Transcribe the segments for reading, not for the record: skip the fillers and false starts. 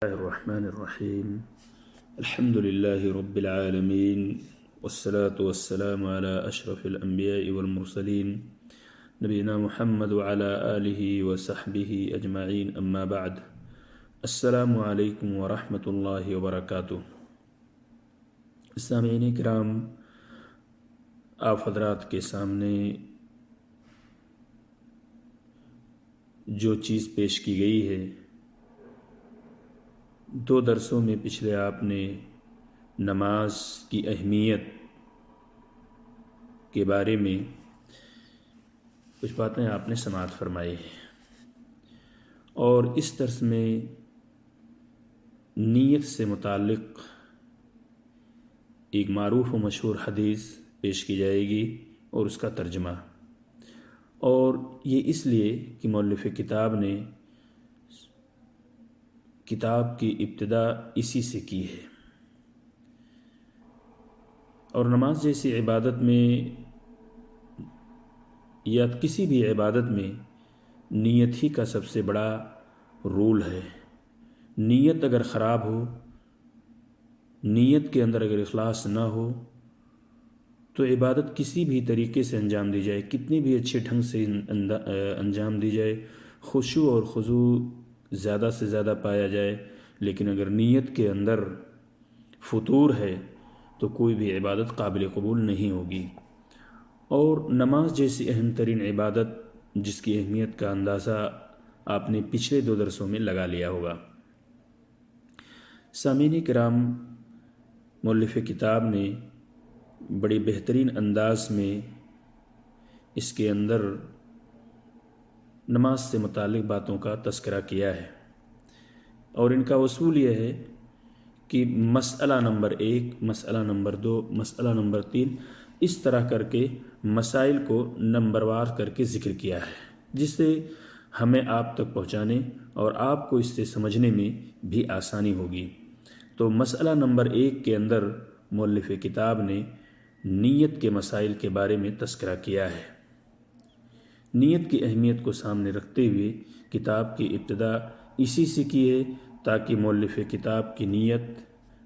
الله الرحمن الرحيم الحمد لله رب العالمين والصلاة والسلام على أشرف الأنبياء والمرسلين نبينا محمد وعلى آله وصحبه أجمعين أما بعد السلام عليكم ورحمة الله وبركاته. سامعین کرام، آپ حضرات کے سامنے جو چیز پیش کی گئی ہے، دو درسوں میں پچھلے آپ نے نماز کی اہمیت کے بارے میں کچھ باتیں آپ نے سماعت فرمائی ہیں، اور اس درس میں نیت سے متعلق ایک معروف و مشہور حدیث پیش کی جائے گی اور اس کا ترجمہ، اور یہ اس لیے کہ مؤلف کتاب نے کتاب کی ابتدا اسی سے کی ہے، اور نماز جیسی عبادت میں یا کسی بھی عبادت میں نیت ہی کا سب سے بڑا رول ہے۔ نیت اگر خراب ہو، نیت کے اندر اگر اخلاص نہ ہو، تو عبادت کسی بھی طریقے سے انجام دی جائے، کتنی بھی اچھے ڈھنگ سے انجام دی جائے، خشوع اور خضوع زیادہ سے زیادہ پایا جائے، لیکن اگر نیت کے اندر فطور ہے تو کوئی بھی عبادت قابل قبول نہیں ہوگی۔ اور نماز جیسی اہم ترین عبادت جس کی اہمیت کا اندازہ آپ نے پچھلے دو درسوں میں لگا لیا ہوگا۔ سامعین کرام، مؤلف کتاب نے بڑی بہترین انداز میں اس کے اندر نماز سے متعلق باتوں کا تذکرہ کیا ہے، اور ان کا اصول یہ ہے کہ مسئلہ نمبر 1، مسئلہ نمبر 2، مسئلہ نمبر 3، اس طرح کر کے مسائل کو نمبر وار کر کے ذکر کیا ہے، جس سے ہمیں آپ تک پہنچانے اور آپ کو اس سے سمجھنے میں بھی آسانی ہوگی۔ تو مسئلہ نمبر 1 کے اندر مؤلف کتاب نے نیت کے مسائل کے بارے میں تذکرہ کیا ہے۔ نیت کی اہمیت کو سامنے رکھتے ہوئے کتاب کی ابتدا اسی سے کی ہے، تاکہ مؤلف کتاب کی نیت،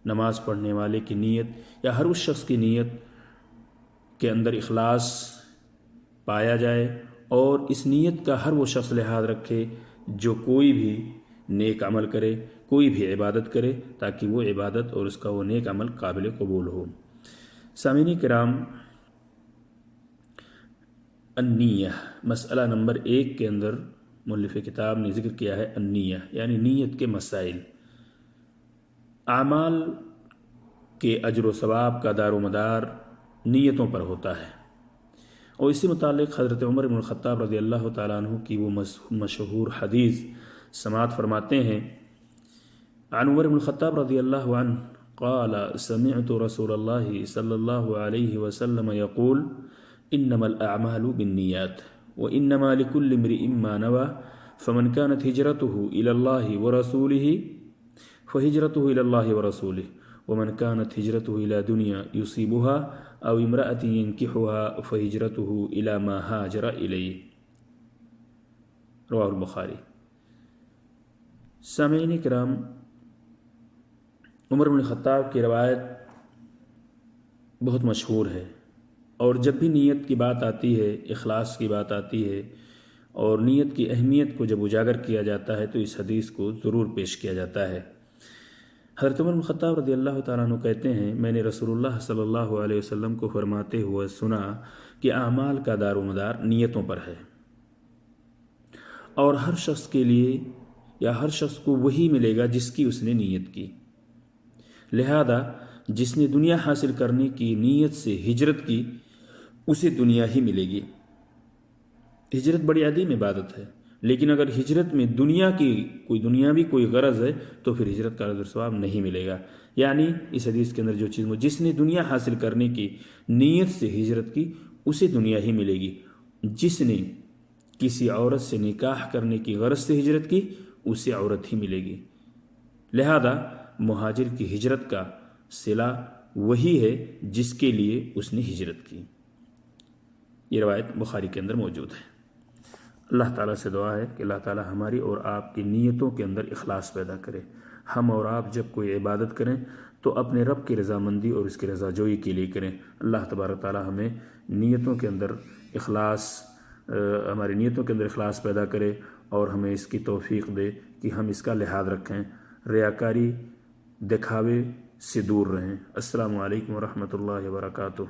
نماز پڑھنے والے کی نیت یا ہر اس شخص کی نیت کے اندر اخلاص پایا جائے، اور اس نیت کا ہر وہ شخص لحاظ رکھے جو کوئی بھی نیک عمل کرے، کوئی بھی عبادت کرے، تاکہ وہ عبادت اور اس کا وہ نیک عمل قابل قبول ہو۔ سامعین کرام، النیہ، مسئلہ نمبر 1 کے اندر مؤلف کتاب نے ذکر کیا ہے النیہ، یعنی نیت کے مسائل۔ اعمال کے اجر و ثواب کا دار و مدار نیتوں پر ہوتا ہے، اور اسی متعلق حضرت عمر بن الخطاب رضی اللہ تعالیٰ عنہ کی وہ مشہور حدیث سماعت فرماتے ہیں، عن عمر بن الخطاب رضی اللہ عنہ قال سمعت رسول اللہ صلی اللہ علیہ وسلم یقول انما الاعمال بالنیات وانما لكل امرئ ما نوى فمن كانت هجرته الى الله ورسوله فهجرته الى الله ورسوله ومن كانت هجرته الى دنيا يصيبها او امرأة ينكحها فهجرته الى ما هاجر اليه، رواه البخاری۔ سامعین کرام، عمر بن الخطاب کی روایت بہت مشہور ہے، اور جب بھی نیت کی بات آتی ہے، اخلاص کی بات آتی ہے، اور نیت کی اہمیت کو جب اجاگر کیا جاتا ہے تو اس حدیث کو ضرور پیش کیا جاتا ہے۔ حضرت عمر بن الخطاب رضی اللہ تعالیٰ عنہ کہتے ہیں، میں نے رسول اللہ صلی اللہ علیہ وسلم کو فرماتے ہوئے سنا کہ اعمال کا دار و مدار نیتوں پر ہے، اور ہر شخص کے لیے یا ہر شخص کو وہی ملے گا جس کی اس نے نیت کی، لہذا جس نے دنیا حاصل کرنے کی نیت سے ہجرت کی اسے دنیا ہی ملے گی۔ ہجرت بڑی عظیم عبادت ہے، لیکن اگر ہجرت میں دنیا کی کوئی دنیاوی کوئی غرض ہے تو پھر ہجرت کا اجر ثواب نہیں ملے گا۔ یعنی اس حدیث کے اندر جو چیز جس نے دنیا حاصل کرنے کی نیت سے ہجرت کی اسے دنیا ہی ملے گی، جس نے کسی عورت سے نکاح کرنے کی غرض سے ہجرت کی اسے عورت ہی ملے گی۔ لہذا مہاجر کی ہجرت کا صلہ وہی ہے جس کے لیے اس نے ہجرت کی۔ یہ روایت بخاری کے اندر موجود ہے۔ اللہ تعالیٰ سے دعا ہے کہ اللہ تعالیٰ ہماری اور آپ کی نیتوں کے اندر اخلاص پیدا کرے۔ ہم اور آپ جب کوئی عبادت کریں تو اپنے رب کی رضامندی اور اس کی رضا جوئی کے لیے کریں۔ اللہ تبارک تعالی ہمیں نیتوں کے اندر اخلاص ہماری نیتوں کے اندر اخلاص پیدا کرے اور ہمیں اس کی توفیق دے کہ ہم اس کا لحاظ رکھیں، ریاکاری دکھاوے سے دور رہیں۔ السلام علیکم ورحمۃ اللہ وبرکاتہ۔